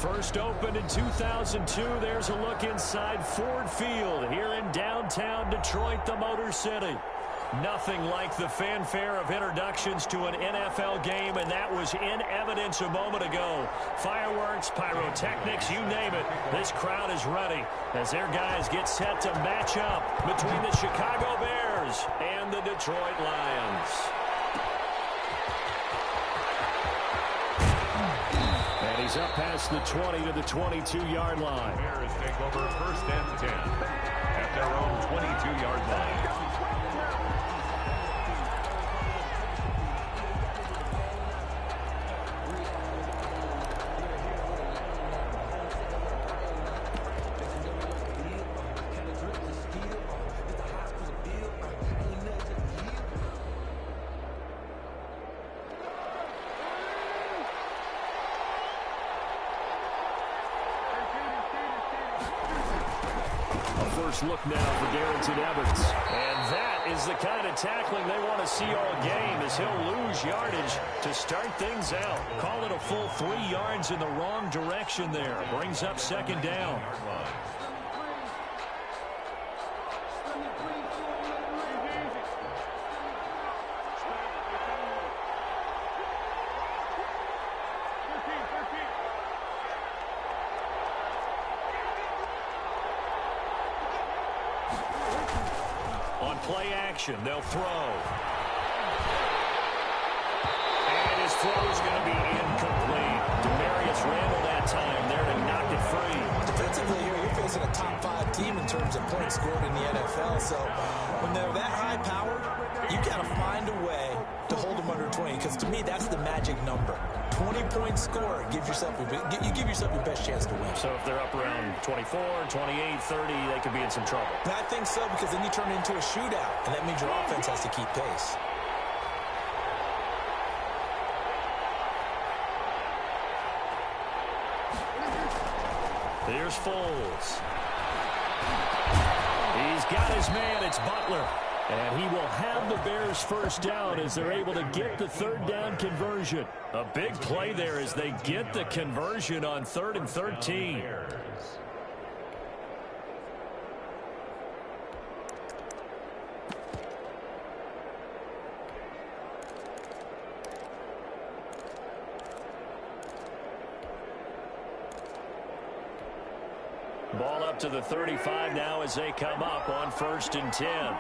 First opened in 2002, there's a look inside Ford Field here in downtown Detroit, the Motor City. Nothing like the fanfare of introductions to an NFL game, and that was in evidence a moment ago. Fireworks, pyrotechnics, you name it. This crowd is ready as their guys get set to match up between the Chicago Bears and the Detroit Lions. And he's up past the 20 to the 22-yard line. Bears take over first and 10 at their own 22-yard line. Look now for Darrington Evans. And that is the kind of tackling they want to see all game, as he'll lose yardage to start things out. Call it a full 3 yards in the wrong direction there. Brings up second down. Play action, they'll throw. And his throw is going to be incomplete. Demarius Randall that time there to knock it free. Defensively here, you're facing a top 5 team in terms of points scored in the NFL. So when they're that high powered, you got to find a way to hold them under 20. Because to me, that's the magic number. 20-point score gives yourself you give yourself your best chance to win. So if they're up around 24, 28, 30, they could be in some trouble. I think so, because then you turn it into a shootout, and that means your offense has to keep pace. Here's Foles. He's got his man. It's Butler. And he will have the Bears first down as they're able to get the third down conversion. A big play there as they get the conversion on 3rd and 13. Ball up to the 35 now as they come up on 1st and 10.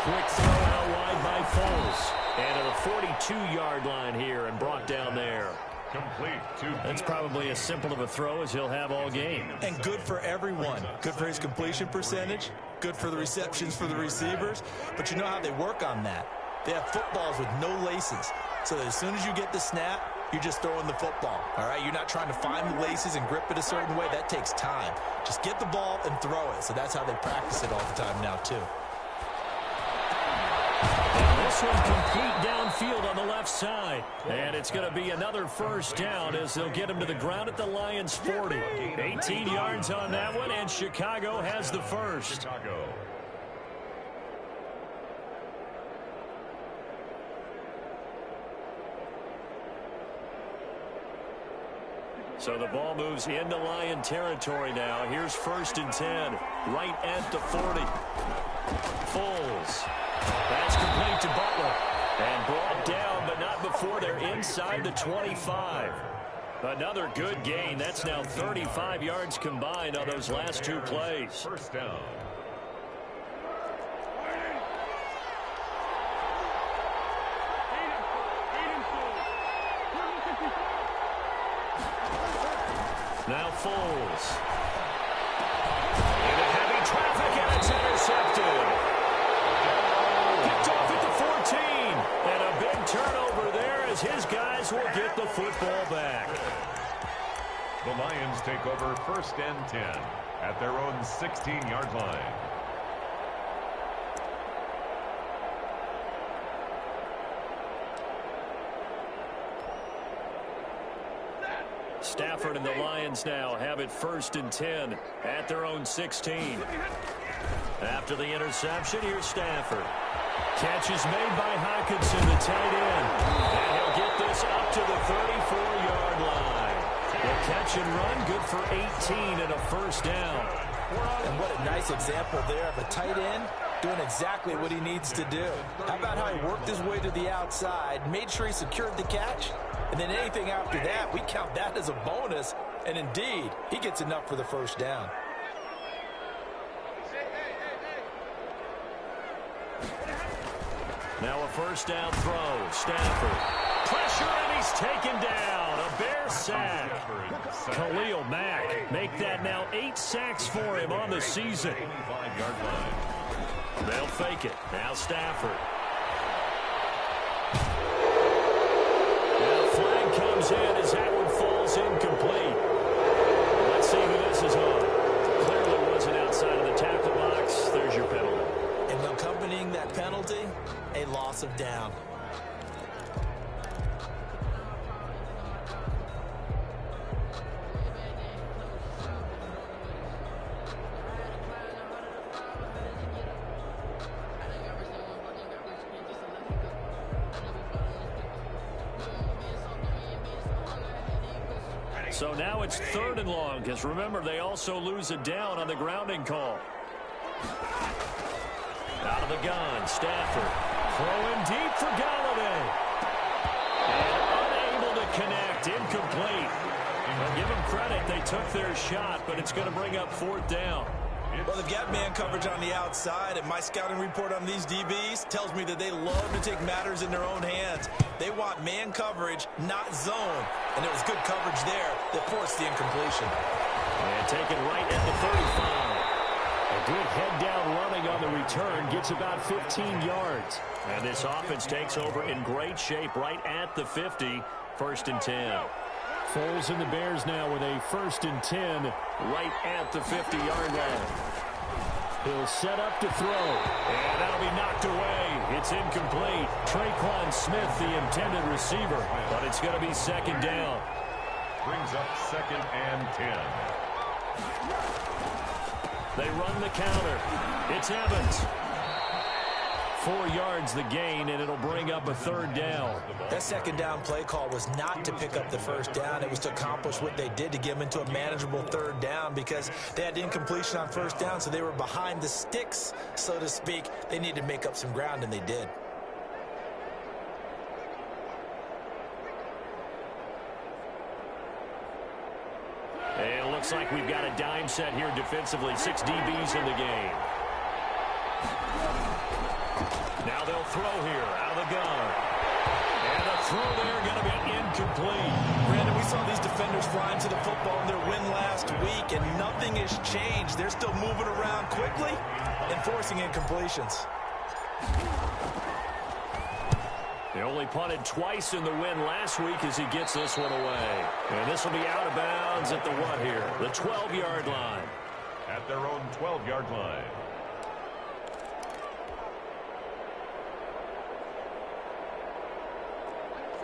Quick throw out wide by Foles. And to the 42-yard line here and brought down there. Complete. That's probably as simple of a throw as he'll have all game. And good for everyone. Good for his completion percentage. Good for the receptions for the receivers. But you know how they work on that. They have footballs with no laces. So that as soon as you get the snap, you're just throwing the football. All right? You're not trying to find the laces and grip it a certain way. That takes time. Just get the ball and throw it. So that's how they practice it all the time now, too. And this one complete downfield on the left side. And it's going to be another first down as they'll get him to the ground at the Lions' 40. 18 yards on that one, and Chicago has the first. So the ball moves into Lion territory now. Here's 1st and 10, right at the 40. Foles. That's complete to Butler. And brought down, but not before they're inside the 25. Another good gain. That's now 35 yards combined on those last 2 plays. First down. Now Foles. Into heavy traffic, and it's intercepted. Picked off at the 14. And a big turnover there as his guys will get the football back. The Lions take over 1st and 10 at their own 16-yard line. Stafford and the Lions now have it 1st and 10 at their own 16. After the interception, here's Stafford. Catch is made by Hockenson, the tight end. And he'll get this up to the 34-yard line. The catch and run, good for 18 and a first down. And what a nice example there of a tight end doing exactly what he needs to do. How about how he worked his way to the outside, made sure he secured the catch, and then anything after that, we count that as a bonus. And indeed, he gets enough for the first down. Now a first down throw. Stafford. Pressure, and he's taken down. A Bear sack. Khalil Mack make that now 8 sacks for him on the season. They'll fake it. Now Stafford. Now flag comes in as that one falls incomplete. Let's see who this is on. Clearly wasn't outside of the tackle box. There's your penalty. And accompanying that penalty, a loss of down. So now it's 3rd and long, because remember, they also lose a down on the grounding call. Out of the gun, Stafford. Throwing deep for Galladay. And unable to connect, incomplete. Well, give them credit, they took their shot, but it's going to bring up 4th down. Well, they've got man coverage on the outside, and my scouting report on these DBs tells me that they love to take matters in their own hands. They want man coverage, not zone. And it was good coverage there that forced the incompletion. And taken right at the 35. A good head-down running on the return, gets about 15 yards. And this offense takes over in great shape right at the 50, 1st and 10. Foles and the Bears now with a 1st and 10 right at the 50-yard line. He'll set up to throw, and that'll be knocked away. It's incomplete. Traquan Smith, the intended receiver, but it's going to be 2nd down. Brings up 2nd and 10. They run the counter. It's Evans. 4 yards the gain, and it'll bring up a 3rd down. That 2nd down play call was not to pick up the 1st down. It was to accomplish what they did to get them into a manageable 3rd down because they had incompletion on 1st down, so they were behind the sticks, so to speak. They needed to make up some ground, and they did. And it looks like we've got a dime set here defensively. 6 DBs in the game. Now they'll throw here out of the gun. And the throw there going to be incomplete. Brandon, we saw these defenders flying to the football in their win last week, and nothing has changed. They're still moving around quickly and forcing incompletions. They only punted twice in the win last week as he gets this one away. And this will be out of bounds at the what here? The 12-yard line. At their own 12-yard line.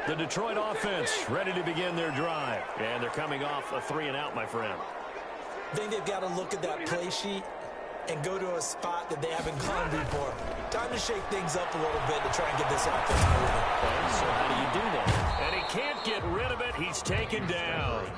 The Detroit offense ready to begin their drive. And they're coming off a 3-and-out, my friend. I think they've got to look at that play sheet and go to a spot that they haven't gone before. Time to shake things up a little bit to try and get this offense moving. Okay, so how do you do that? And he can't get rid of it. He's taken down.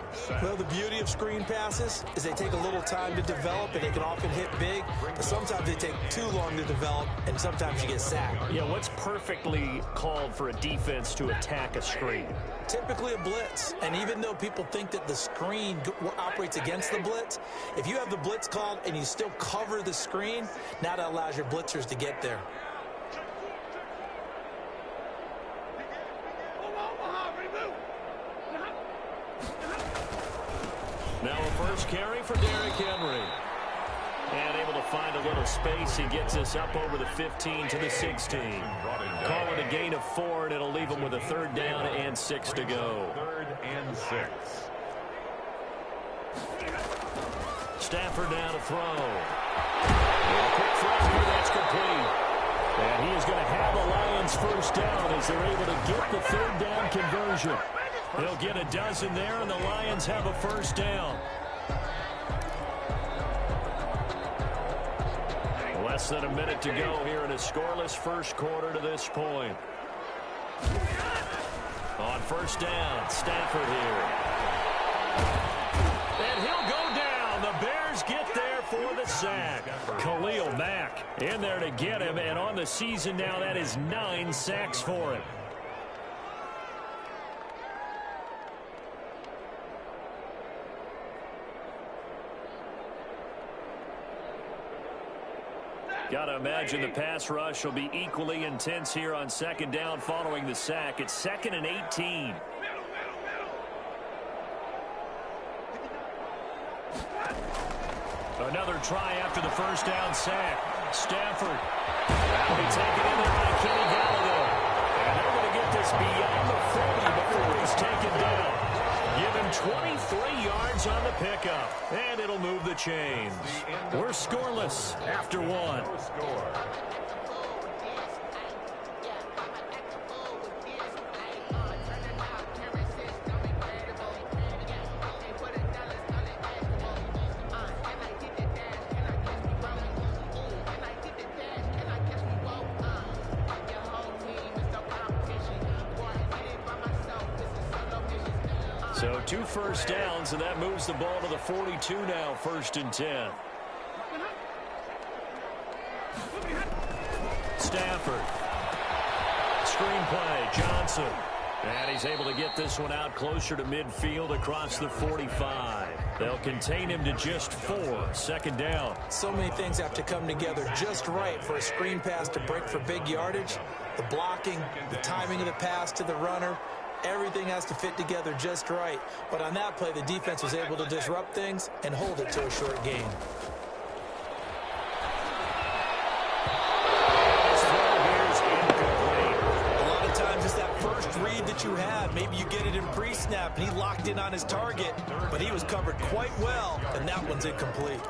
Well, the beauty of screen passes is they take a little time to develop, and they can often hit big, but sometimes they take too long to develop, and sometimes you get sacked. Yeah, what's perfectly called for a defense to attack a screen? Typically a blitz, and even though people think that the screen operates against the blitz, if you have the blitz called and you still cover the screen, now that allows your blitzers to get there. Now a first carry for Derrick Henry. And able to find a little space. He gets us up over the 15 to the 16. Call it a gain of 4, and it'll leave him with a 3rd down and 6 to go. 3rd and 6. Stafford down to throw. And a quick throw here, that's complete. And he is going to have the Lions first down as they're able to get the 3rd down conversion. He'll get a dozen there, and the Lions have a first down. Less than a minute to go here in a scoreless first quarter to this point. On first down, Stafford here. And he'll go down. The Bears get there for the sack. Khalil Mack in there to get him, and on the season now, that is 9 sacks for him. Got to imagine the pass rush will be equally intense here on second down following the sack. It's 2nd and 18. Another try after the first down sack. Stafford. That'll be taken in there by Kenny Galladay. And they're going to get this beyond the 40 before he's taken down. Give him 23 yards on the pickup, and it'll move the chains. We're scoreless after one. So 2 first downs, and that moves the ball to the 42 now, 1st and 10. Stafford. Screenplay, Johnson. And he's able to get this one out closer to midfield across the 45. They'll contain him to just 4, 2nd down. So many things have to come together just right for a screen pass to break for big yardage. The blocking, the timing of the pass to the runner. Everything has to fit together just right. But on that play, the defense was able to disrupt things and hold it to a short game. A lot of times it's that first read that you have. Maybe you get it in pre-snap, and he locked in on his target, but he was covered quite well, and that one's incomplete.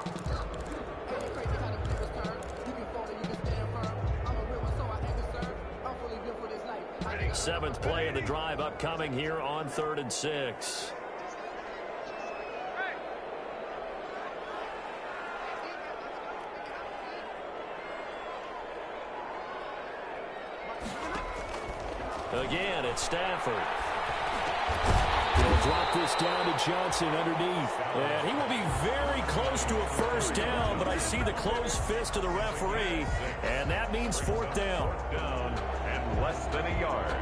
Seventh play of the drive upcoming here on 3rd and 6. Again, it's Stafford. He'll drop this down to Johnson underneath. And he will be very close to a first down, but I see the closed fist of the referee, and that means 4th down. Down and less than a yard.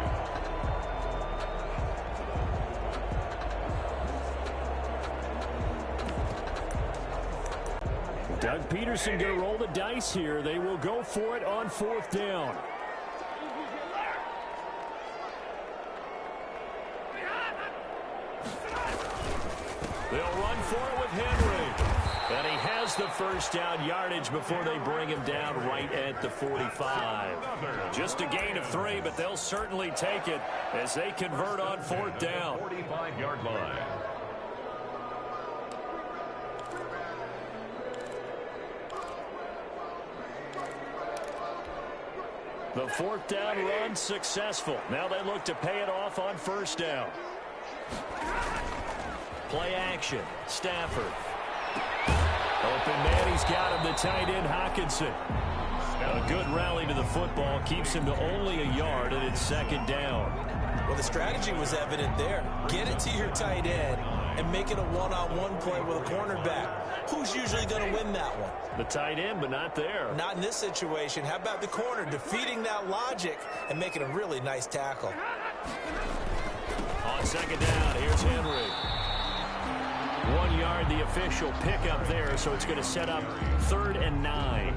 Doug Peterson going to roll the dice here. They will go for it on 4th down. They'll run for it with Henry. And he has the first down yardage before they bring him down right at the 45. Just a gain of 3, but they'll certainly take it as they convert on 4th down. 45-yard line. The 4th down run successful. Now they look to pay it off on 1st down. Play action. Stafford. Open man, he's got him, the tight end, Hockenson. A good rally to the football keeps him to only a yard, and it's 2nd down. Well, the strategy was evident there. Get it to your tight end and make it a one-on-one play with a cornerback. Who's usually going to win that one? The tight end, but not there. Not in this situation. How about the corner defeating that logic and making a really nice tackle? On 2nd down, here's Henry. 1 yard, the official pickup there, so it's going to set up 3rd and 9.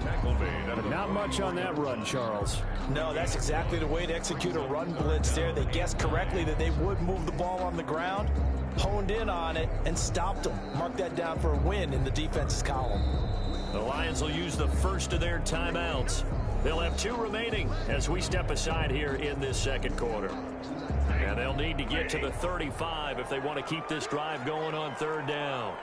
Not much on that run, Charles. No, that's exactly the way to execute a run blitz there. They guessed correctly that they would move the ball on the ground, honed in on it, and stopped them. Mark that down for a win in the defense's column. The Lions will use the first of their timeouts. They'll have 2 remaining as we step aside here in this 2nd quarter. And they'll need to get to the 35 if they want to keep this drive going on 3rd down.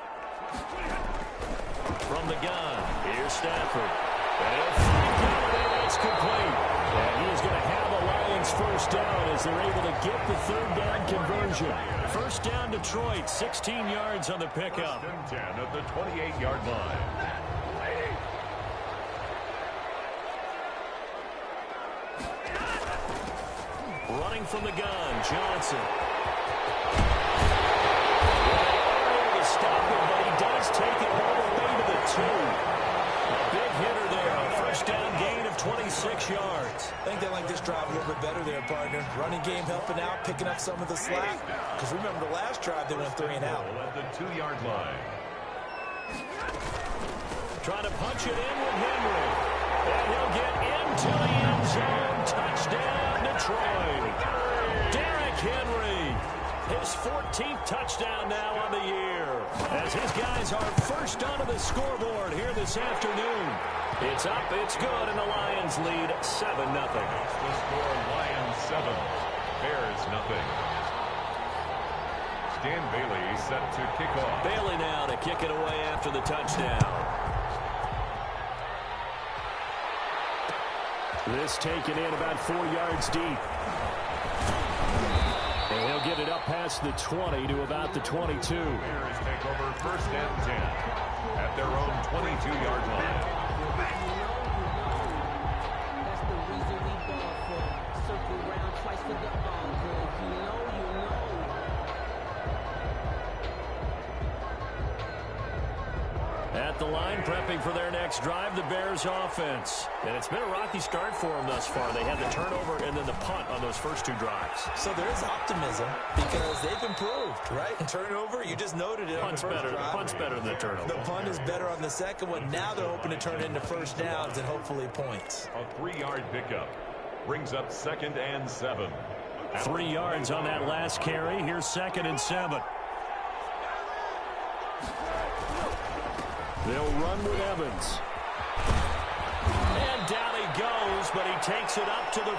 From the gun, here's Stafford. And he'll find Galladay. It's complete. And he is going to have the Lions 1st down as they're able to get the 3rd down conversion. 1st down Detroit, 16 yards on the pickup. 10 at the 28-yard line. Running from the gun, Johnson. Able to stop him, but he does take it all the way to the 2. A big hitter there, a first down gain of 26 yards. I think they like this drive a little bit better there, partner. Running game helping out, picking up some of the slack. Because remember the last drive, they went 3 and out. At the 2-yard line. Trying to punch it in with Henry. And he'll get into the end zone. Touchdown, Detroit. Derrick Henry. His 14th touchdown now on the year. As his guys are first onto the scoreboard here this afternoon. It's up, it's good, and the Lions lead 7-0. The score, Lions 7, Bears nothing. Dan Bailey set to kick off. Bailey now to kick it away after the touchdown. This taken in about 4 yards deep. And he'll get it up past the 20 to about the 22. Bears take over first and 10 at their own 22-yard line. That's the reason we ball for. Circle round twice for the encore. You know. At the line, prepping for their next drive, the Bears offense. And it's been a rocky start for them thus far. They had the turnover and then the punt on those first 2 drives. So there is optimism because they've improved, right? Turnover, you just noted it. Punt's better. The punt's better than the turnover. The punt is better on the second one. Now they're hoping to turn it into first downs and hopefully points. A 3-yard pickup brings up 2nd and 7. 3 yards on that last carry. Here's 2nd and 7. They'll run with Evans. And down he goes, but he takes it up to the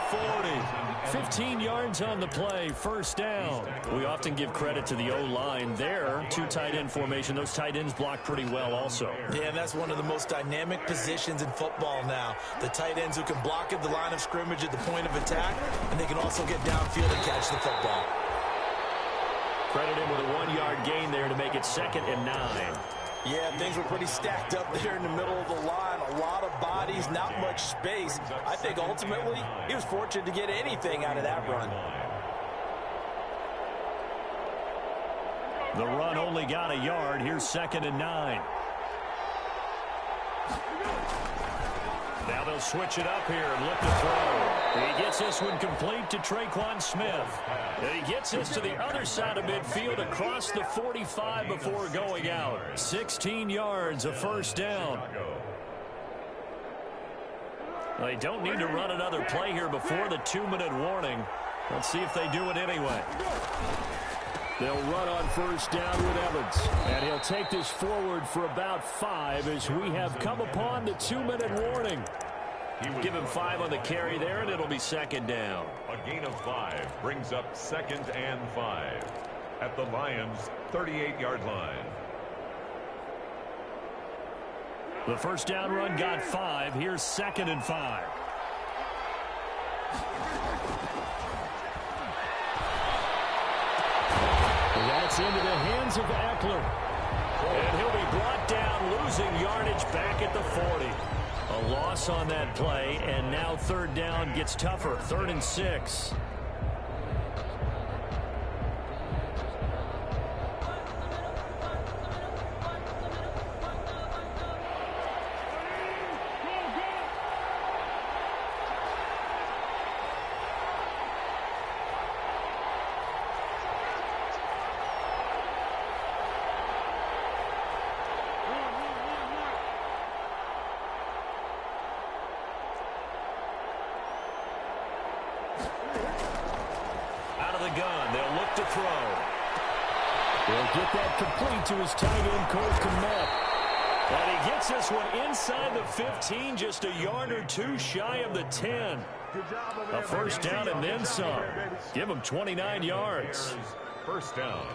40. 15 yards on the play, first down. We often give credit to the O-line there. 2 tight end formation. Those tight ends block pretty well also. Yeah, and that's one of the most dynamic positions in football now. The tight ends who can block at the line of scrimmage at the point of attack, and they can also get downfield and catch the football. Credit him with a 1-yard gain there to make it 2nd and 9. Yeah, things were pretty stacked up there in the middle of the line. A lot of bodies, not much space. I think ultimately he was fortunate to get anything out of that run. The run only got a yard. Here's 2nd and 9. Now they'll switch it up here and look to throw. He gets this one complete to Traquan Smith. And he gets this to the other side of midfield across the 45 before going out. 16 yards, a first down. They don't need to run another play here before the 2-minute warning. Let's see if they do it anyway. They'll run on first down with Evans. And he'll take this forward for about 5 as we have come upon the 2-minute warning. Give him 5 on the carry there, and it'll be 2nd down. A gain of 5 brings up 2nd and 5 at the Lions' 38-yard line. The first down run got 5. Here's 2nd and 5. That's into the hands of Eckler. And he'll be brought down, losing yardage back at the 40. A loss on that play, and now 3rd down gets tougher. 3rd and 6. Get that complete to his tight end, Cole Kmet. And he gets this one inside the 15, just a yard or 2 shy of the 10. A first down and then some. Give him 29 yards. First down.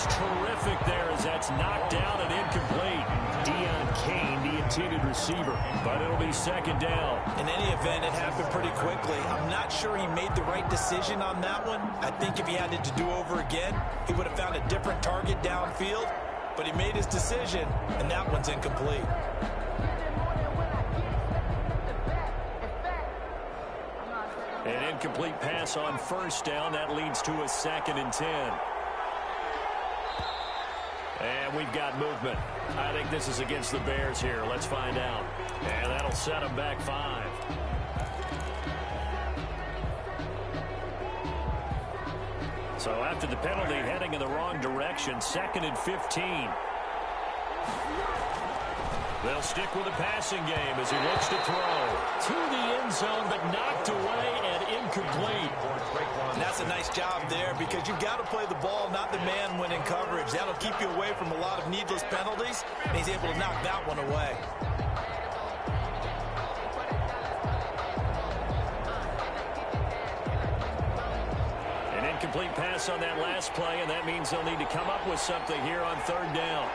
looks terrific there as that's knocked down and incomplete. Deion Kane, the intended receiver, but it'll be second down. In any event, it happened pretty quickly. I'm not sure he made the right decision on that one. I think if he had it to do over again, he would have found a different target downfield, but he made his decision, and that one's incomplete. An incomplete pass on first down. That leads to a 2nd and 10. And we've got movement. I think this is against the Bears here. Let's find out. And that'll set them back 5. So after the penalty, heading in the wrong direction, 2nd and 15. They'll stick with the passing game as he looks to throw. To the end zone, but knocked away and incomplete. And that's a nice job there because you've got to play the ball, not the man when in coverage. That'll keep you away from a lot of needless penalties, and he's able to knock that one away. An incomplete pass on that last play, and that means they'll need to come up with something here on 3rd down.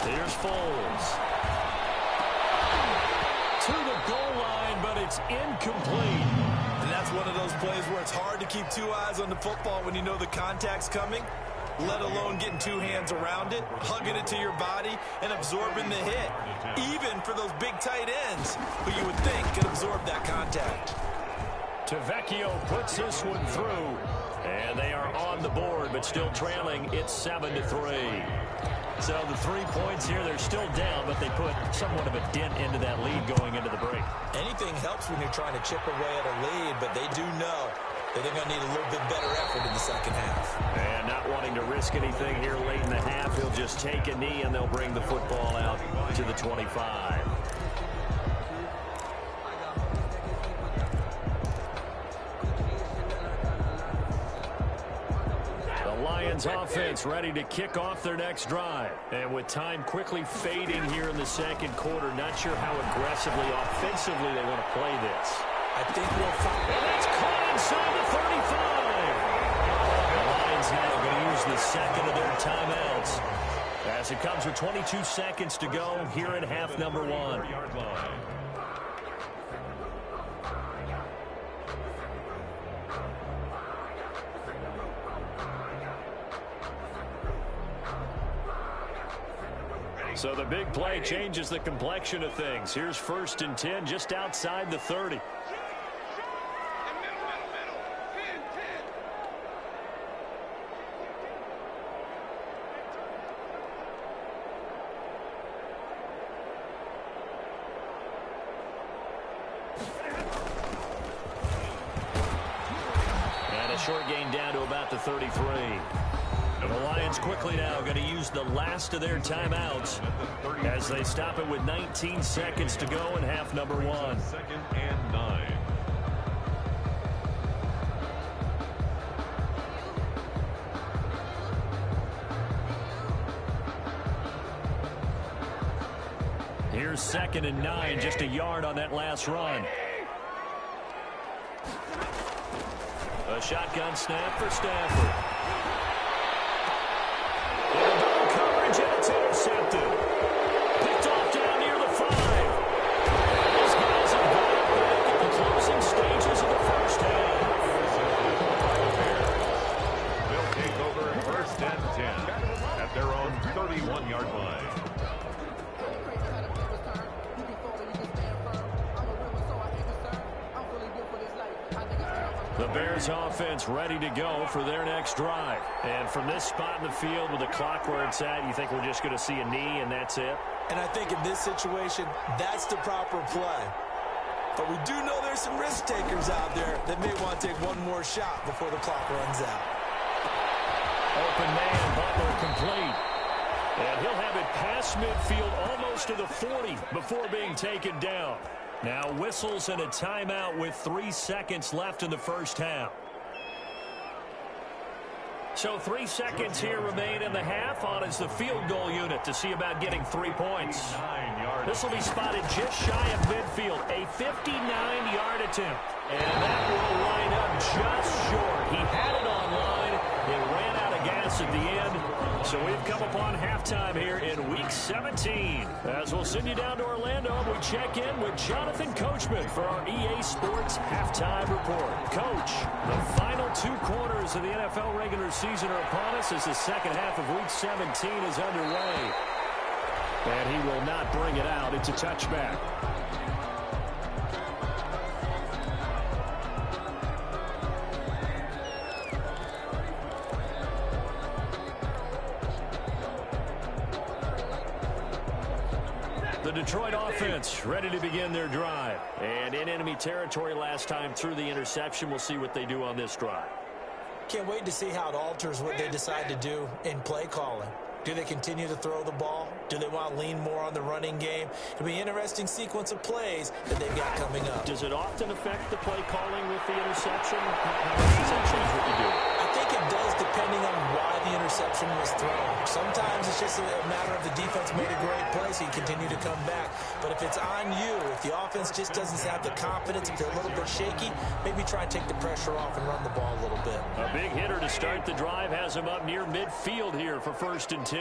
Here's Foles. To the goal line, but it's incomplete. And that's one of those plays where it's hard to keep 2 eyes on the football when you know the contact's coming, let alone getting 2 hands around it, hugging it to your body, and absorbing the hit. Even for those big tight ends, who you would think could absorb that contact. Tavecchio puts this one through. And they are on the board, but still trailing. It's 7-3. So the 3 points here, they're still down, but they put somewhat of a dent into that lead going into the break. Anything helps when you're trying to chip away at a lead, but they do know that they're going to need a little bit better effort in the second half. And not wanting to risk anything here late in the half, he'll just take a knee, and they'll bring the football out to the 25. Offense ready to kick off their next drive. And with time quickly fading here in the second quarter, not sure how aggressively, offensively they want to play this. I think we'll find. And that's caught inside the 35. The Lions now going to use the second of their timeouts as it comes with 22 seconds to go here in half number 1. So the big play changes the complexion of things. Here's 1st and 10 just outside the 30. And a short gain down to about the 33. The Lions quickly now going to use the last of their timeouts as they stop it with 19 seconds to go in half number 1. 2nd and 9. Here's 2nd and 9, just a yard on that last run. A shotgun snap for Stafford. Coverage, and it's intercepted. Picked off down near the 5. These guys have got it back at the closing stages of the first half. They'll take over 1st and 10 at their own 31-yard line. The Bears offense ready to go for their next drive. And from this spot in the field with the clock where it's at, you think we're just going to see a knee and that's it? And I think in this situation, that's the proper play. But we do know there's some risk takers out there that may want to take one more shot before the clock runs out. Open man, Butler complete. And he'll have it past midfield almost to the 40 before being taken down. Now whistles and a timeout with 3 seconds left in the first half. So 3 seconds here remain in the half on as the field goal unit to see about getting 3 points. This will be spotted just shy of midfield, a 59-yard attempt. And that will line up just short. He had it on line. It ran out of gas at the end. So we've come upon halftime here in Week 17. As we'll send you down to Orlando, we check in with Jonathan Coachman for our EA Sports Halftime Report. Coach, the final 2 quarters of the NFL regular season are upon us as the second half of Week 17 is underway. And he will not bring it out. It's a touchback. The Detroit offense ready to begin their drive. And in enemy territory last time through the interception. We'll see what they do on this drive. Can't wait to see how it alters what they decide to do in play calling. Do they continue to throw the ball? Do they want to lean more on the running game? It'll be an interesting sequence of plays that they've got coming up. Does it often affect the play calling with the interception? How does that change what you do? I think it does depending on why the interception was thrown. Sometimes it's just a matter of the defense made a great play, so you continue to come back. But if it's on you, if the offense just doesn't have the confidence, if they're a little bit shaky, maybe try and take the pressure off and run the ball a little bit. A big hitter to start the drive has him up near midfield here for 1st and 10.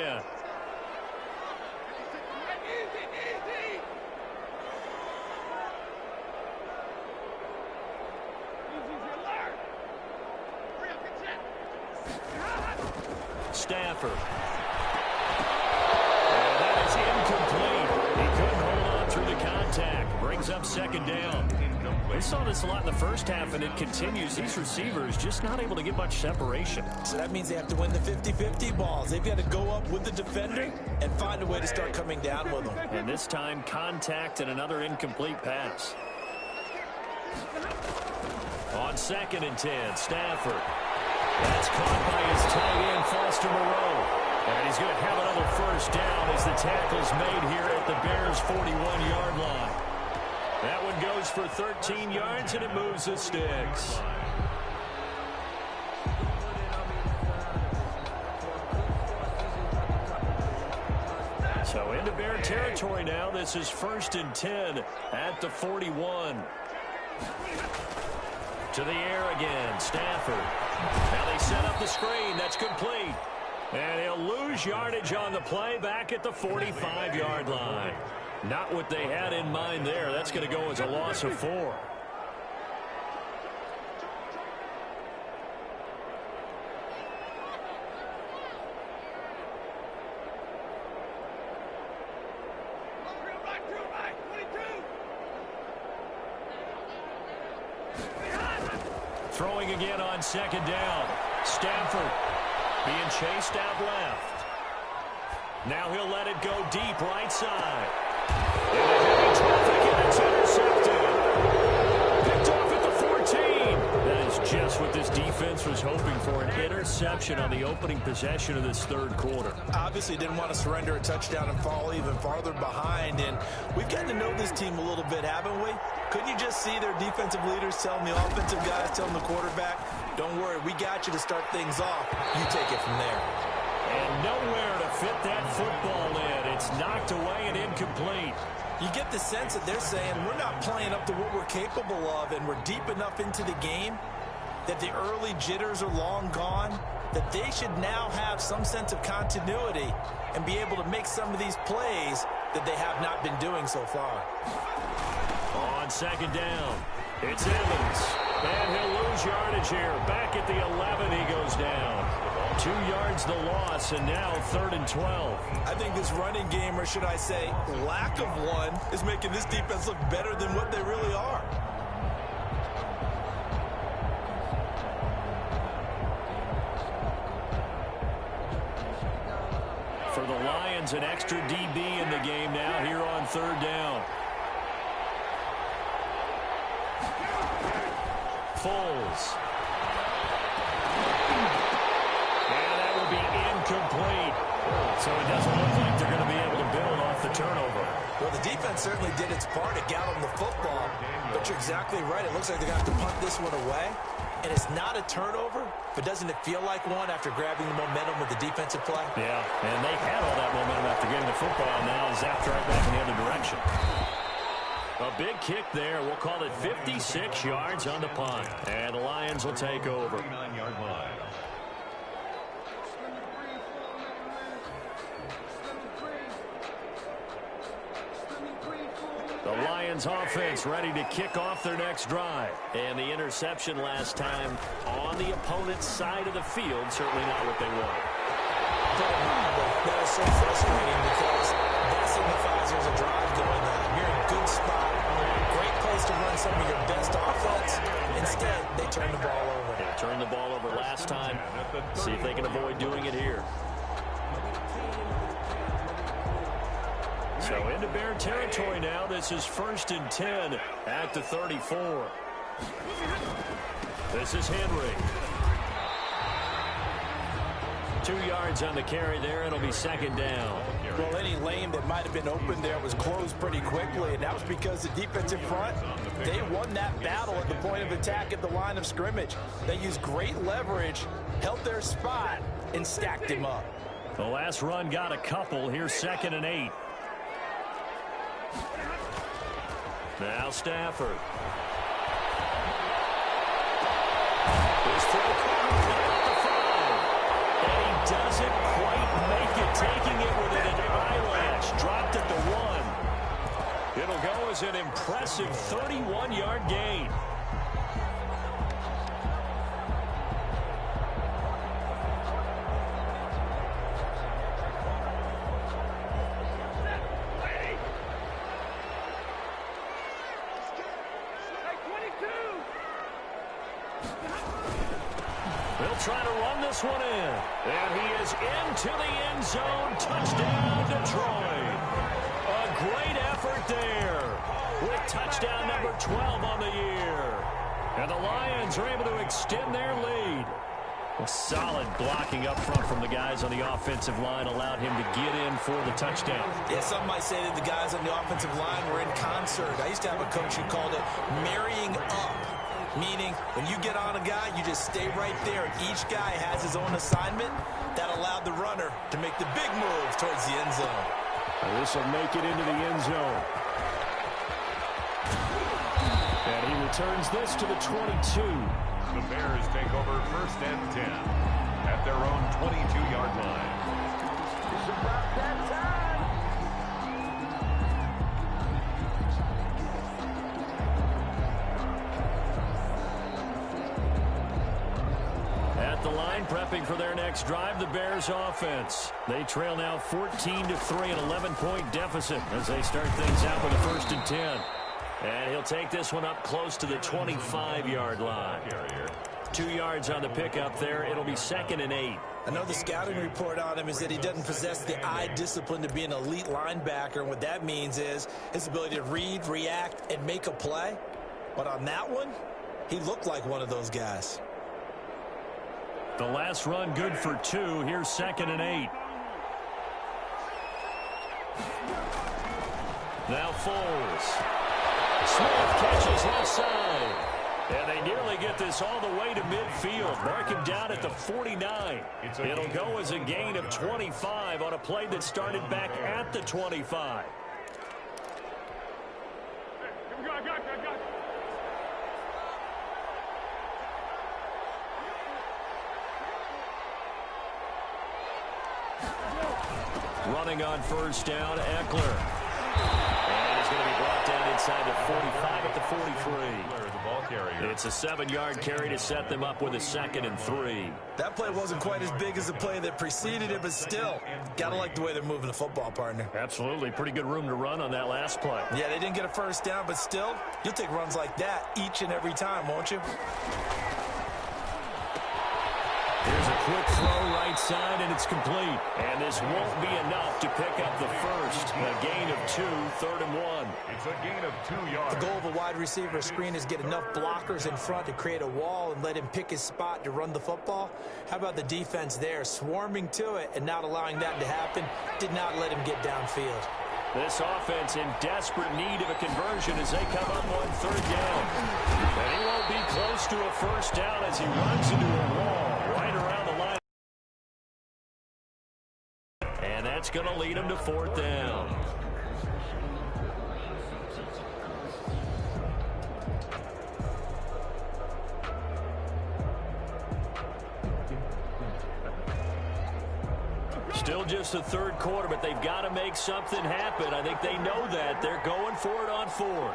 Stafford. And that is incomplete. He couldn't hold on through the contact. Brings up 2nd down. We saw this a lot in the first half, and it continues. These receivers just not able to get much separation. So that means they have to win the 50-50 balls. They've got to go up with the defender and find a way to start coming down with them. And this time, contact and another incomplete pass. On 2nd and 10, Stafford. That's caught by his tight end, Foster Moreau. And he's going to have another 1st down as the tackle's made here at the Bears' 41-yard line. That one goes for 13 yards, and it moves the sticks. So into Bear territory now. This is 1st and 10 at the 41. To the air again, Stafford. Now they set up the screen. That's complete. And he'll lose yardage on the play back at the 45-yard line. Not what they had in mind there. That's going to go as a loss of 4. Throwing again on 2nd down. Stafford being chased out left. Now he'll let it go deep right side. And a heavy traffic, and it's intercepted. Picked off at the 14. That is just what this defense was hoping for, an interception on the opening possession of this 3rd quarter. Obviously didn't want to surrender a touchdown and fall even farther behind. And we've gotten to know this team a little bit, haven't we? Couldn't you just see their defensive leaders telling the offensive guys, telling the quarterback, don't worry, we got you to start things off. You take it from there. And nowhere to fit that football in. It's knocked away and incomplete. You get the sense that they're saying we're not playing up to what we're capable of, and we're deep enough into the game that the early jitters are long gone, that they should now have some sense of continuity and be able to make some of these plays that they have not been doing so far. On 2nd down, it's Evans. And he'll lose yardage here. Back at the 11, he goes down. 2 yards the loss, and now 3rd and 12. I think this running game, or should I say lack of one, is making this defense look better than what they really are. For the Lions, an extra DB in the game now here on 3rd down. Foles. And that will be incomplete. So it doesn't look like they're going to be able to build off the turnover. Well, the defense certainly did its part to gather the football, but you're exactly right. It looks like they're going to have to punt this one away, and it's not a turnover. but doesn't it feel like one after grabbing the momentum with the defensive play? Yeah, and they had all that momentum after getting the football. Now zapped right back in the other direction. A big kick there. We'll call it 56 yards on the punt. And the Lions will take over. 39-yard line. The Lions offense ready to kick off their next drive. And the interception last time on the opponent's side of the field. Certainly not what they want. That is so frustrating because that signifies there's a drive going on. You're in a good spot. Great place to run some of your best offense. Instead, they turn the ball over. Yeah, turned the ball over last time. See if they can avoid doing it here. So into Bear territory now. This is 1st and 10 at the 34. This is Henry. 2 yards on the carry there. It'll be 2nd down. Well, any lane that might have been open there was closed pretty quickly, and that was because the defensive front, they won that battle at the point of attack at the line of scrimmage. They used great leverage, held their spot, and stacked him up. The last run got a couple. Here's 2nd and 8. Now Stafford. His throw caught at the 5. And he doesn't quite make it, taking it within an eyelash. Dropped at the 1. It'll go as an impressive 31-yard gain. They'll try to run this one in. And he is into the end zone. Touchdown, Detroit. A great effort there with touchdown number 12 on the year. And the Lions are able to extend their lead. A solid blocking up front from the guys on the offensive line allowed him to get in for the touchdown. Yeah, some might say that the guys on the offensive line were in concert. I used to have a coach who called it marrying up. Meaning, when you get on a guy, you just stay right there. Each guy has his own assignment. That allowed the runner to make the big move towards the end zone. This will make it into the end zone. And he returns this to the 22. The Bears take over 1st and 10 at their own 22-yard line. It's about that time. At the line, prepping for their next drive, the Bears offense. They trail now 14-3, an 11-point deficit as they start things out with a 1st and 10. And he'll take this one up close to the 25-yard line. 2 yards on the pickup there. It'll be 2nd and 8. I know the scouting report on him is that he doesn't possess the eye discipline to be an elite linebacker. And what that means is his ability to read, react, and make a play. But on that one, he looked like one of those guys. The last run good for 2. Here's 2nd and 8. Now Foles. Smith catches left side. And they nearly get this all the way to midfield. Mark him down at the 49. It'll go as a gain of 25 on a play that started back at the 25. Running on 1st down, Eckler. And he's going to be brought down inside the 45 at the 43. It's a 7-yard carry to set them up with a 2nd and 3. That play wasn't quite as big as the play that preceded it, but still, gotta like the way they're moving the football, partner. Absolutely. Pretty good room to run on that last play. Yeah, they didn't get a 1st down, but still, you'll take runs like that each and every time, won't you? Here's a quick throw right side, and it's complete. And this won't be enough to pick up the first. A gain of 2, 3rd and 1. It's a gain of 2 yards. The goal of a wide receiver screen is get enough blockers in front to create a wall and let him pick his spot to run the football. How about the defense there, swarming to it and not allowing that to happen? Did not let him get downfield. This offense in desperate need of a conversion as they come up on 3rd down. And he won't be close to a 1st down as he runs into a wall. It's going to lead them to 4th down. Still just the 3rd quarter, but they've got to make something happen. I think they know that. They're going for it on 4th.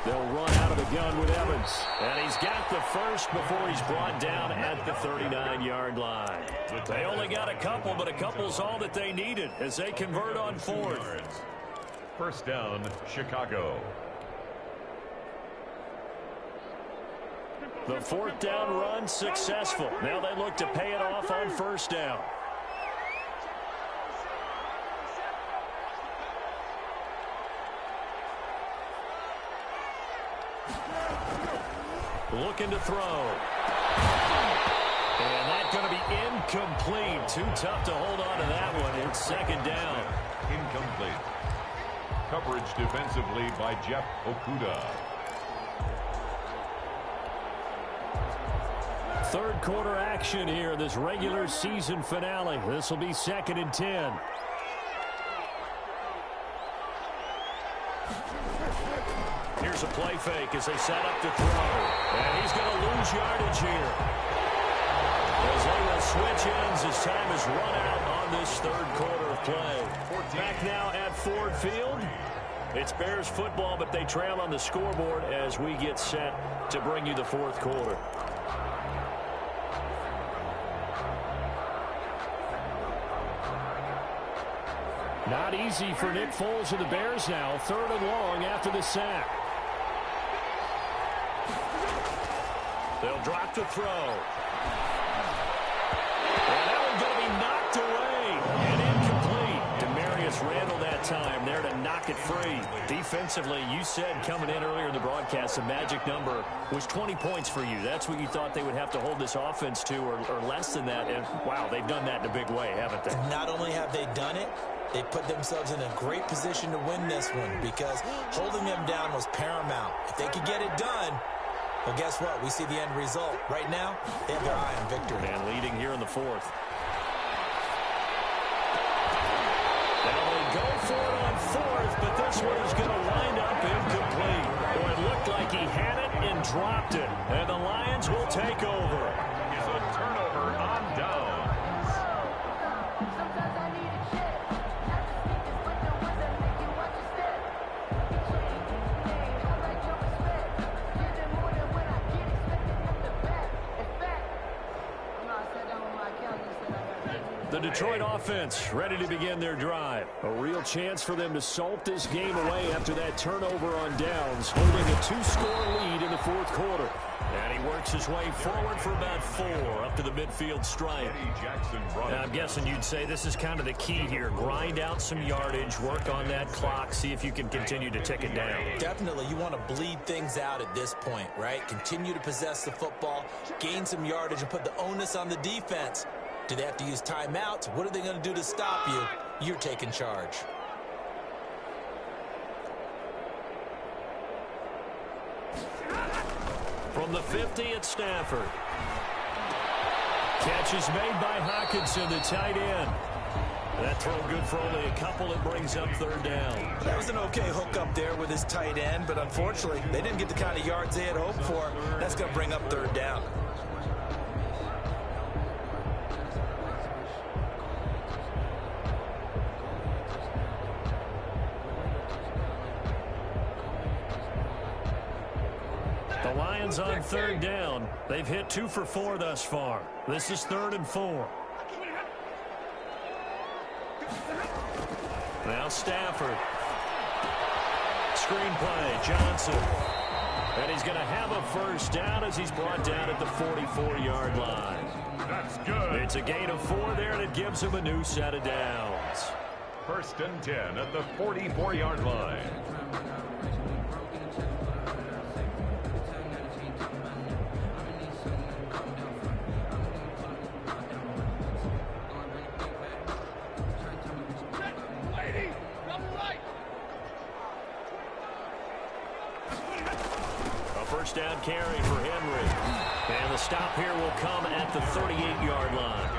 They'll run out of the gun with Evans. And he's got the first before he's brought down at the 39-yard line. They only got a couple, but a couple's all that they needed as they convert on 4th. First down, Chicago. The 4th down run successful. Now they look to pay it off on 1st down. Looking to throw. And that's going to be incomplete. Too tough to hold on to that one. It's 2nd down. Incomplete. Coverage defensively by Jeff Okuda. 3rd quarter action here, this regular season finale. This will be 2nd and 10. Here's a play fake as they set up to throw. And he's going to lose yardage here. As they will switch ends as time has run out on this 3rd quarter of play. Back now at Ford Field. It's Bears football, but they trail on the scoreboard as we get set to bring you the 4th quarter. Not easy for Nick Foles and the Bears now. 3rd and long after the sack. They'll drop to throw. And that one's going to be knocked away. And incomplete. Demarius Randall that time there to knock it free. Defensively, you said coming in earlier in the broadcast, the magic number was 20 points for you. That's what you thought they would have to hold this offense to, or less than that. And, wow, they've done that in a big way, haven't they? Not only have they done it, they put themselves in a great position to win this one because holding them down was paramount. If they could get it done, well, guess what? We see the end result. Right now, they have their eye on victory. And leading here in the 4th. Now they go for it on 4th, but this one is going to wind up incomplete. Boy, it looked like he had it and dropped it. And the Lions will take over. It's a turnover on downs. The Detroit offense ready to begin their drive. A real chance for them to salt this game away after that turnover on downs, holding a 2-score lead in the 4th quarter. And he works his way forward for about 4 up to the midfield stripe. And I'm guessing you'd say this is kind of the key here. Grind out some yardage, work on that clock, see if you can continue to tick it down. Definitely, you want to bleed things out at this point, right? Continue to possess the football, gain some yardage, and put the onus on the defense. Do they have to use timeouts? What are they going to do to stop you? You're taking charge. From the 50 at Stafford. Catch is made by Hockenson, the tight end. That throw good for only a couple. It brings up 3rd down. That was an okay hook up there with his tight end, but unfortunately, they didn't get the kind of yards they had hoped for. That's going to bring up 3rd down. The Lions on 3rd down. They've hit 2 for 4 thus far. This is 3rd and 4. Now Stafford. Screen play, Johnson. And he's going to have a 1st down as he's brought down at the 44-yard line. That's good. It's a gain of 4 there, and it gives him a new set of downs. 1st and 10 at the 44-yard line. First down carry for Henry. And the stop here will come at the 38-yard line.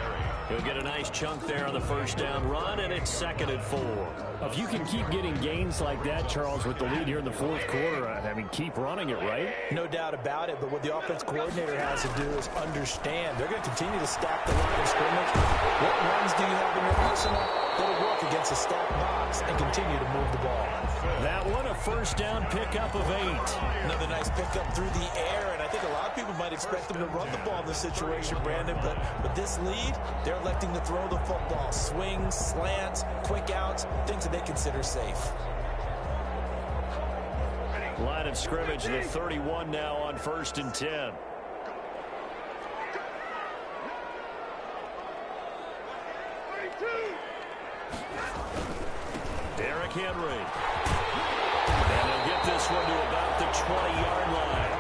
He'll get a nice chunk there on the first down run, and it's 2nd and 4. If you can keep getting gains like that, Charles, with the lead here in the fourth quarter, I mean, keep running it, right? No doubt about it, but what the offense coordinator has to do is understand. They're going to continue to stack the line of scrimmage. What runs do you have in your arsenal? That'll work against a stacked box and continue to move the ball. That one, a first down pickup of 8. Another nice pickup through the air, and I think a lot of people might expect them to run the ball in this situation, Brandon, but with this lead, they're electing to throw the football. Swings, slants, quick outs, things that they consider safe. Line of scrimmage, the 31 now on 1st and 10. Derrick Henry. And they'll get this one to about the 20-yard line.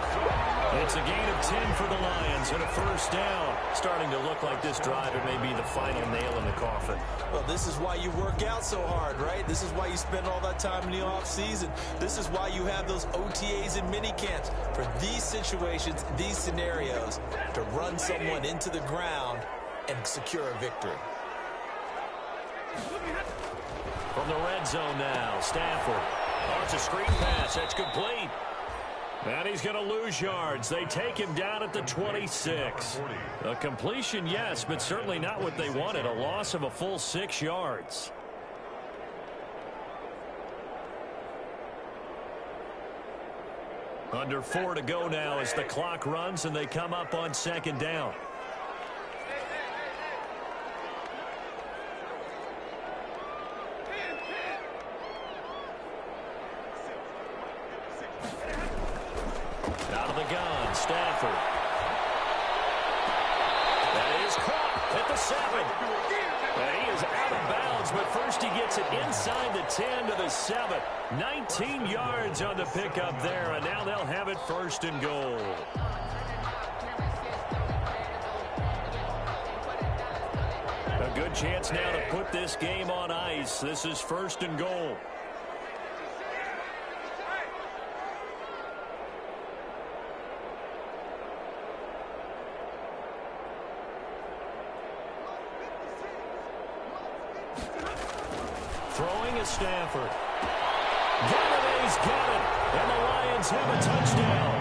It's a gain of 10 for the Lions and a first down. Starting to look like this drive, it may be the final nail in the coffin. Well, this is why you work out so hard, right? This is why you spend all that time in the offseason. This is why you have those OTAs and mini camps. For these situations, these scenarios, to run someone into the ground and secure a victory. From the red zone now, Stafford. Oh, it's a screen pass. That's complete. And he's going to lose yards. They take him down at the 26. A completion, yes, but certainly not what they wanted. A loss of a full 6 yards. Under 4 to go now as the clock runs and they come up on 2nd down. Out of the gun, Stafford. That is caught at the 7. And he is out of bounds, but first he gets it inside the 10 to the 7. 19 yards on the pickup there, and now they'll have it 1st and goal. A good chance now to put this game on ice. This is 1st and goal. Throwing is Stafford. Galladay's got it, and the Lions have a touchdown.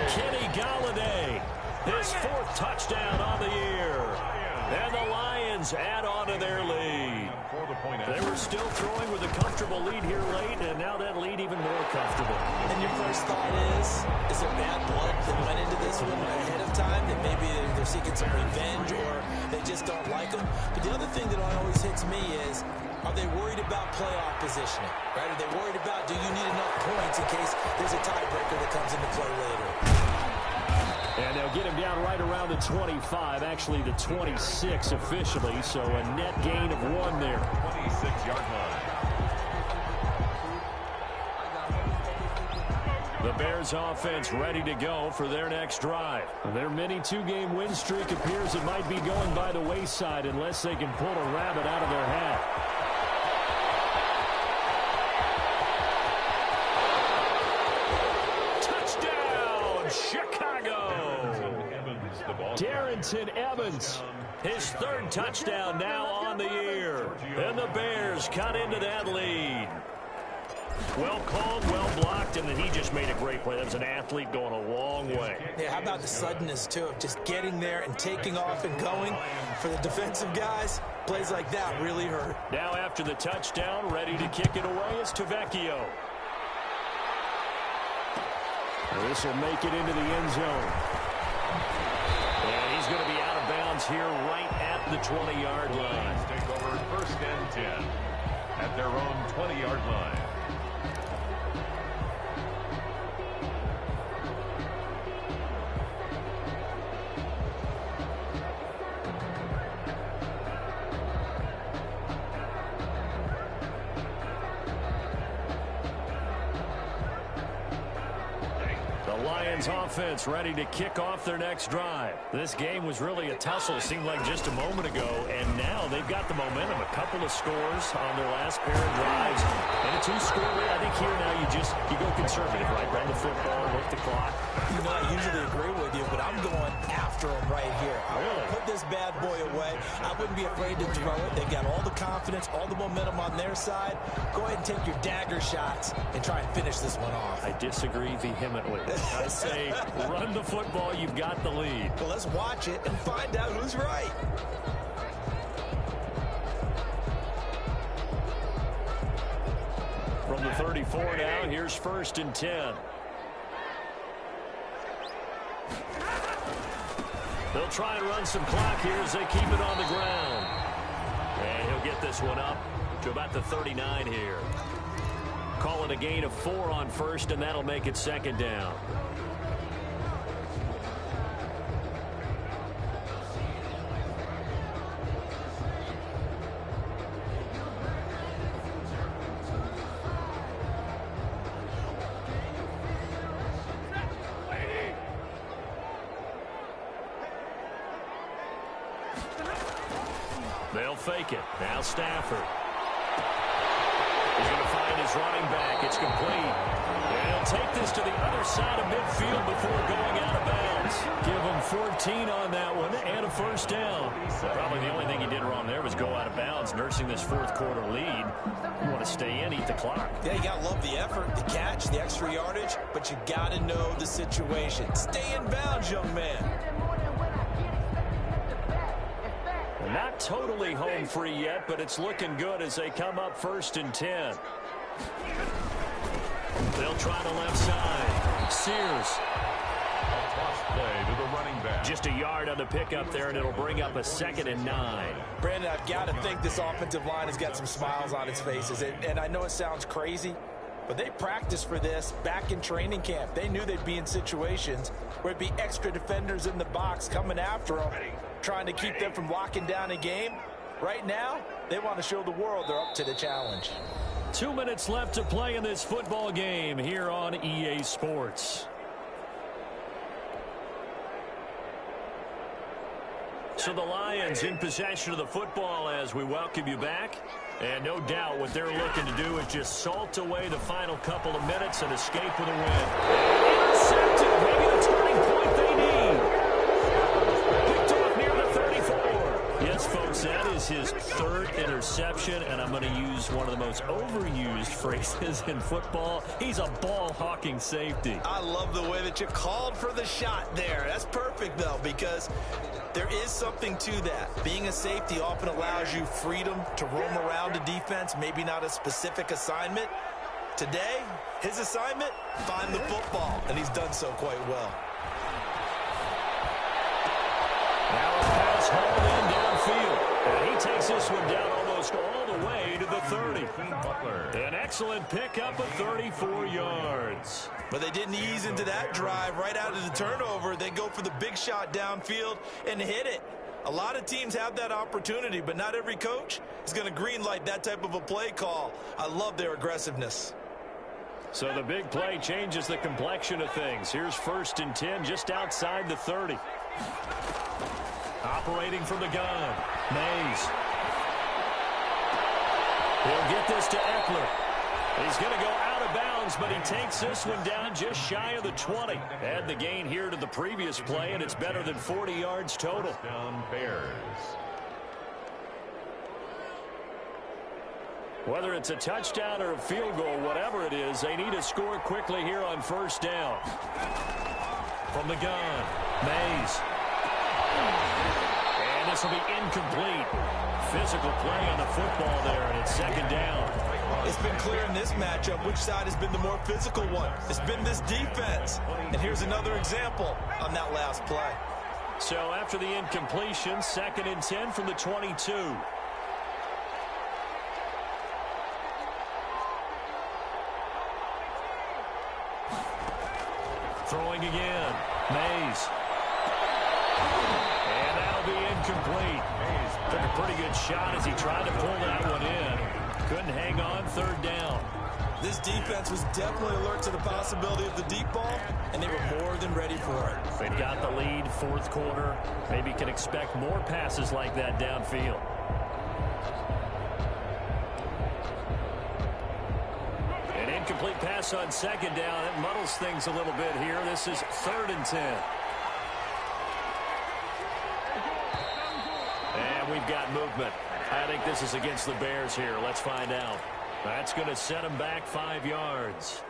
Kenny Galladay, his 4th touchdown on the year. And the Lions add on to their lead. They were still throwing with a comfortable lead here late, and now that lead even more comfortable. And your first thought is there bad blood that went into this one ahead of time? That maybe they're seeking some revenge or they just don't like them? But the other thing that always hits me is, are they worried about playoff positioning? Right? Are they worried about, do you need enough points in case there's a tiebreaker that comes into play later? And they'll get him down right around the 25, actually the 26 officially, so a net gain of 1 there. 26-yard line. The Bears offense ready to go for their next drive. Their mini 2-game win streak appears it might be going by the wayside unless they can pull a rabbit out of their hat. Touchdown, Chicago! Darrington Evans. His 3rd touchdown now on the year. And the Bears cut into that lead. Well called, well blocked, and then he just made a great play. That was an athlete going a long way. Yeah, how about the suddenness, too, of just getting there and taking off and going? For the defensive guys, plays like that really hurt. Now after the touchdown, ready to kick it away is Tavecchio. This will make it into the end zone. And he's going to be out of bounds here right at the 20-yard line. Take over 1st and 10 at their own 20-yard line. Lions offense ready to kick off their next drive. This game was really a tussle, seemed like just a moment ago, and now they've got the momentum. momentum. A couple of scores on their last pair of drives. And a two-score lead. I think here now you go conservative, right? Run the football, work the clock. You know, I usually agree with you, but I'm going after him right here. I want to put this bad boy away. I wouldn't be afraid to throw it. They've got all the confidence, all the momentum on their side. Go ahead and take your dagger shots and try and finish this one off. I disagree vehemently. I say run the football. You've got the lead. Well, let's watch it and find out who's right. From the 34 now, here's 1st and 10. They'll try and run some clock here as they keep it on the ground. And he'll get this one up to about the 39 here. Call it a gain of 4 on 1st, and that'll make it 2nd down. They'll fake it. Now Stafford. He's going to find his running back. It's complete. And he'll take this to the other side of midfield before going out of bounds. Give him 14 on that one and a 1st down. Probably the only thing he did wrong there was go out of bounds, nursing this 4th quarter lead. You want to stay in, eat the clock. Yeah, you got to love the effort, the catch, the extra yardage, but you got to know the situation. Stay in bounds, young man. Not totally home free yet, but it's looking good as they come up 1st and 10. They'll try the left side. Sears. A toss play to the running back. Just a yard on the pickup there, and it'll bring up a 2nd and 9. Brandon, I've got to think this offensive line has got some smiles on its faces. And I know it sounds crazy, but they practiced for this back in training camp. They knew they'd be in situations where it'd be extra defenders in the box coming after them, trying to keep them from locking down a game. Right now, they want to show the world they're up to the challenge. 2 minutes left to play in this football game here on EA Sports. So the Lions in possession of the football as we welcome you back. And no doubt what they're looking to do is just salt away the final couple of minutes and escape with a win. Intercepted. Maybe the turning point they need. Picked off near the 34. Yes, folks, that is his 3rd interception, and I'm going to use one of the most overused phrases in football. He's a ball-hawking safety. I love the way that you called for the shot there. That's perfect, though, because there is something to that. Being a safety often allows you freedom to roam around a defense, maybe not a specific assignment. Today, his assignment, find the football, and he's done so quite well. Now a pass hauled in downfield. And he takes this one down almost all the way to the 30. An excellent pickup of 34 yards. But they didn't ease into that drive right out of the turnover. They go for the big shot downfield and hit it. A lot of teams have that opportunity, but not every coach is going to greenlight that type of a play call. I love their aggressiveness. So the big play changes the complexion of things. Here's 1st and 10 just outside the 30. Operating from the gun. Mays. He'll get this to Eckler. He's going to go out of bounds, but he takes this one down just shy of the 20. Add the gain here to the previous play, and it's better than 40 yards total. Down Bears. Whether it's a touchdown or a field goal, whatever it is, they need to score quickly here on 1st down. From the gun, Mays. And this will be incomplete. Physical play on the football there, and it's 2nd down. It's been clear in this matchup which side has been the more physical one. It's been this defense. And here's another example on that last play. So after the incompletion, 2nd and 10 from the 22. Throwing again. Mays. And that'll be incomplete. Took a pretty good shot as he tried to pull that one in. Couldn't hang on. 3rd down. This defense was definitely alert to the possibility of the deep ball, and they were more than ready for it. They've got the lead, 4th quarter. Maybe can expect more passes like that downfield. An incomplete pass on second down. It muddles things a little bit here. This is 3rd and 10. And we've got movement. I think this is against the Bears here. Let's find out. That's going to set them back 5 yards.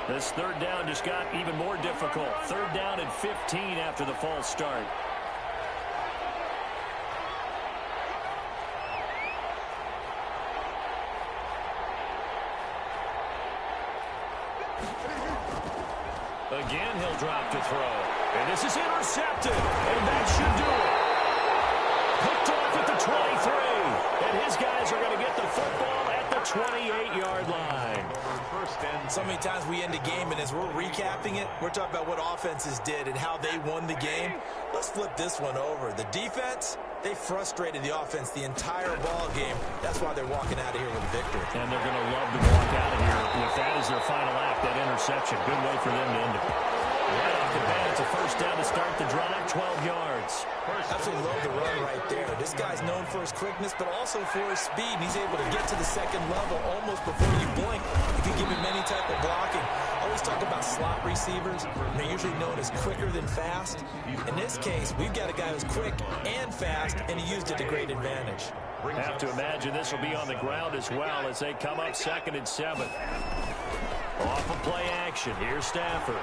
This 3rd down just got even more difficult. 3rd down and 15 after the false start. Again, he'll drop to throw. And this is intercepted. And that should do it. Picked off at the 23. And his guys are going to get the football at the 28-yard line. So many times we end a game, and as we're recapping it, we're talking about what offenses did and how they won the game. Let's flip this one over. The defense, they frustrated the offense the entire ball game. That's why they're walking out of here with a victory. And they're going to love to walk out of here with that as their final act, that interception. Good way for them to end it. Right off the bat, it's a 1st down to start the drive, 12 yards. Absolutely love the run right there. This guy's known for his quickness, but also for his speed. And he's able to get to the 2nd level almost before you blink. You can give him any type of blocking. I always talk about slot receivers. They're usually known as quicker than fast. In this case, we've got a guy who's quick and fast, and he used it to great advantage. Have to imagine this will be on the ground as well as they come up 2nd and 7. Off of play action. Here's Stafford.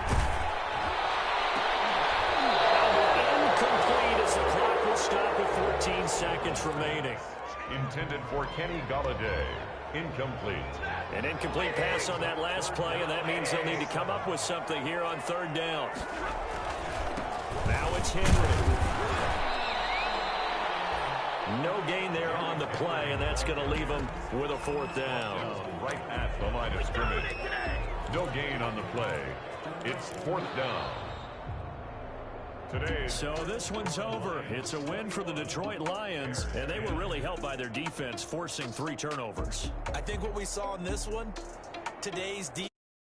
Incomplete as the clock will stop with 14 seconds remaining. Intended for Kenny Golladay. Incomplete. An incomplete pass on that last play, and that means they'll need to come up with something here on 3rd down. Now it's Henry. No gain there on the play, and that's going to leave them with a 4th down. Right at the line of scrimmage. No gain on the play. It's 4th down. So this one's over. It's a win for the Detroit Lions, and they were really helped by their defense, forcing 3 turnovers. I think what we saw in this one, today's defense.